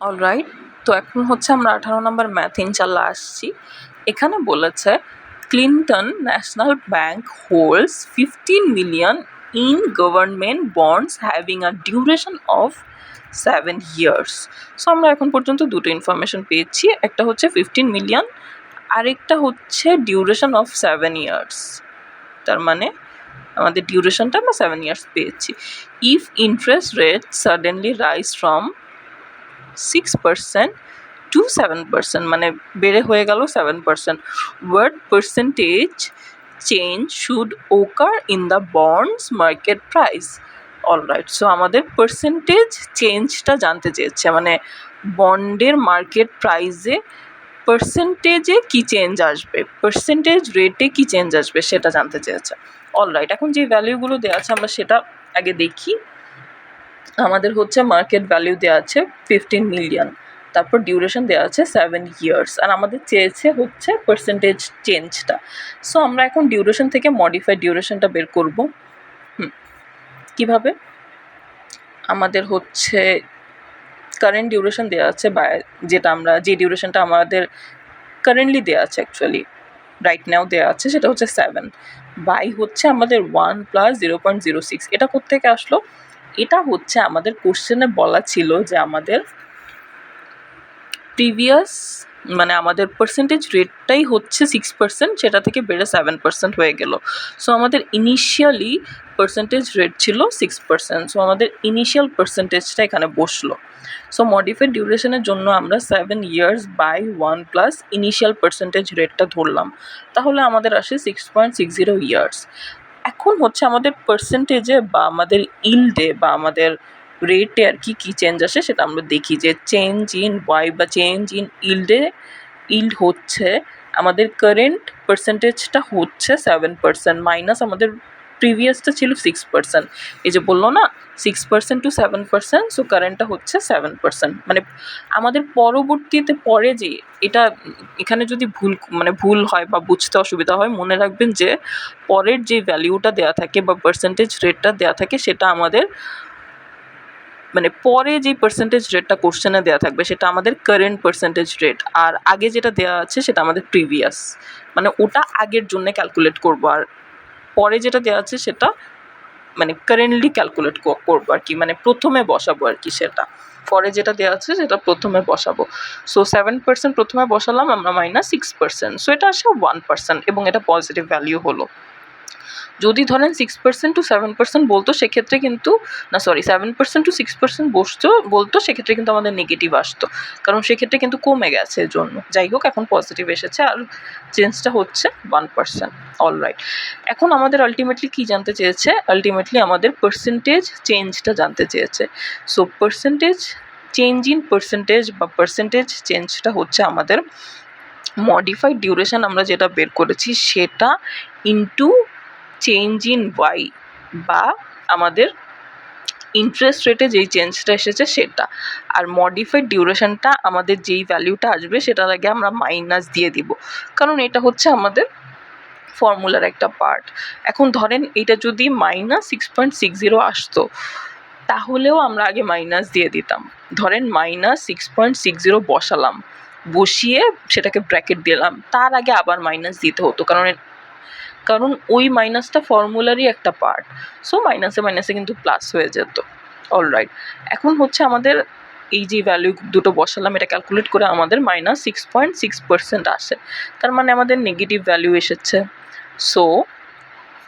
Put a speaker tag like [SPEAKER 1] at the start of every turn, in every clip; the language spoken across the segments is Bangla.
[SPEAKER 1] অলরাইট, তো এখন হচ্ছে আমরা 18 নম্বর ম্যাথ ইনশাল্লাহ আসছি। এখানে বলেছে Clinton national bank holds 15 million in government bonds having a duration of 7 years। So আমরা এখন পর্যন্ত দুটো ইনফরমেশন পেয়েছি, একটা হচ্ছে 15 মিলিয়ন, আরেকটা হচ্ছে ডিউরেশন অফ 7 years। তার মানে আমাদের ডিউরেশনটা আমরা 7 years পেয়েছি। If interest rate suddenly rise from 6% to 7%, মানে বেড়ে হয়ে গেল 7%, what percentage change should occur in the bonds market price? Alright, so আমাদের পার্সেন্টেজ চেঞ্জটা জানতে চেয়েছে, মানে বন্ডের মার্কেট প্রাইসে পার্সেন্টেজে কি চেঞ্জ আসবে, পার্সেন্টেজ রেটে কি চেঞ্জ আসবে সেটা জানতে চেয়েছে। অলরাইট, এখন যে ভ্যালুগুলো দেওয়া আছে আমরা সেটা আগে দেখি। আমাদের হচ্ছে মার্কেট ভ্যালু দেওয়া আছে 15 মিলিয়ন, তারপর ডিউরেশন দেওয়া আছে 7 years, আর আমাদের চেয়েছে হচ্ছে পার্সেন্টেজ চেঞ্জটা। সো আমরা এখন ডিউরেশন থেকে মডিফাইড ডিউরেশনটা বের করব। কিভাবে? আমাদের হচ্ছে কারেন্ট ডিউরেশন দেওয়া আছে, বা যেটা আমরা যে ডিউরেশনটা আমাদের কারেন্টলি দেওয়া আছে, অ্যাকচুয়ালি রাইট নাও দেওয়া আছে, সেটা হচ্ছে 7 বাই হচ্ছে আমাদের 1 প্লাস 0.06। এটা কোত্থেকে আসলো? এটা হচ্ছে আমাদের কোশ্চেনে বলা ছিল যে আমাদের প্রিভিয়াস, মানে আমাদের পার্সেন্টেজ রেটটাই হচ্ছে 6%, সেটা থেকে বেড়ে 7% হয়ে গেল। সো আমাদের ইনিশিয়ালি পার্সেন্টেজ রেট ছিল 6%, সো আমাদের ইনিশিয়াল পার্সেন্টেজটা এখানে বসলো। সো মডিফাইড ডিউরেশনের জন্য আমরা 7 years by 1 plus initial percentage রেটটা ধরলাম, তাহলে আমাদের আসে 6.60 years। এখন হচ্ছে আমাদের পার্সেন্টেজে বা আমাদের ইল্ডে বা আমাদের রেটে আর কি কী চেঞ্জ আসে সেটা আমরা দেখি, যে চেঞ্জ ইন ওয়াই বা চেঞ্জ ইন ইল্ড হচ্ছে আমাদের কারেন্ট পার্সেন্টেজটা হচ্ছে 7% মাইনাস আমাদের প্রিভিয়াসটা ছিল 6%। এই যে বললো না 6% to 7%, সো কারেন্টটা হচ্ছে 7%। মানে আমাদের পরবর্তীতে পরে যে এটা এখানে যদি ভুল হয় বা বুঝতে অসুবিধা হয়, মনে রাখবেন যে পরের যে ভ্যালিউটা দেওয়া থাকে বা পার্সেন্টেজ রেটটা দেওয়া থাকে সেটা আমাদের, মানে পরে যে পার্সেন্টেজ রেটটা কোশ্চেনে দেওয়া থাকবে সেটা আমাদের কারেন্ট পার্সেন্টেজ রেট, আর আগে যেটা দেওয়া আছে সেটা আমাদের প্রিভিয়াস, মানে ওটা আগের জন্য ক্যালকুলেট করবো, আর পরে যেটা দেওয়া আছে সেটা মানে কারেন্টলি ক্যালকুলেট করবো আর কি, মানে প্রথমে বসাবো আর কি, সেটা পরে যেটা দেওয়া আছে সেটা প্রথমে বসাবো। সো 7% প্রথমে বসালাম আমরা মাইনাস 6%, সো এটা আসে 1% এবং এটা পজিটিভ ভ্যালিউ হলো। যদি ধরেন 6% to 7% বলতো সেক্ষেত্রে কিন্তু, না সরি 7% to 6% বলতো সেক্ষেত্রে কিন্তু আমাদের নেগেটিভ আসতো, কারণ সেক্ষেত্রে কিন্তু কমে গেছে এর জন্য। যাই হোক, এখন পজিটিভ এসেছে আর চেঞ্জটা হচ্ছে 1%। অলরাইট, এখন আমাদের আলটিমেটলি কী জানতে চেয়েছে? আলটিমেটলি আমাদের পার্সেন্টেজ চেঞ্জটা জানতে চেয়েছে। So percentage change in percentage বা পার্সেন্টেজ চেঞ্জটা হচ্ছে আমাদের মডিফাইড ডিউরেশন আমরা যেটা বের করেছি সেটা ইনটু চেঞ্জ ইন ওয়াই, বা আমাদের ইন্টারেস্ট রেটে যেই চেঞ্জটা এসেছে সেটা, আর মডিফাইড ডিউরেশনটা আমাদের যেই ভ্যালিউটা আসবে সেটার আগে আমরা মাইনাস দিয়ে দিব, কারণ এটা হচ্ছে আমাদের ফর্মুলার একটা পার্ট। এখন ধরেন এটা যদি মাইনাস 6.60 আসতো তাহলেও আমরা আগে মাইনাস দিয়ে দিতাম। ধরেন মাইনাস 6.60 বসালাম, বসিয়ে সেটাকে ব্র্যাকেট দিলাম, তার আগে আবার মাইনাস দিতে হতো, কারণ ওই মাইনাসটা ফর্মুলারই একটা পার্ট। সো মাইনাসে মাইনাসে কিন্তু প্লাস হয়ে যেত। অলরাইট, এখন হচ্ছে আমাদের এই যে ভ্যালু দুটো বসালাম এটা ক্যালকুলেট করে আমাদের মাইনাস 6.6% আসে, তার মানে আমাদের নেগেটিভ ভ্যালু এসেছে। So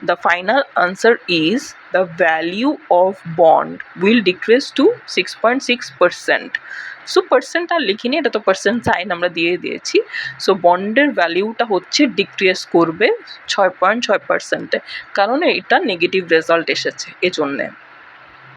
[SPEAKER 1] the final answer is the value of bond will decrease to 6.6%. So percent আর লিখিনি, এটা তো পার্সেন্ট সাইন আমরা দিয়ে দিয়েছি। সো বন্ডের ভ্যালিউটা হচ্ছে ডিক্রিজ করবে 6.6%, কারণ এটা নেগেটিভ রেজাল্ট এসেছে এজন্যে।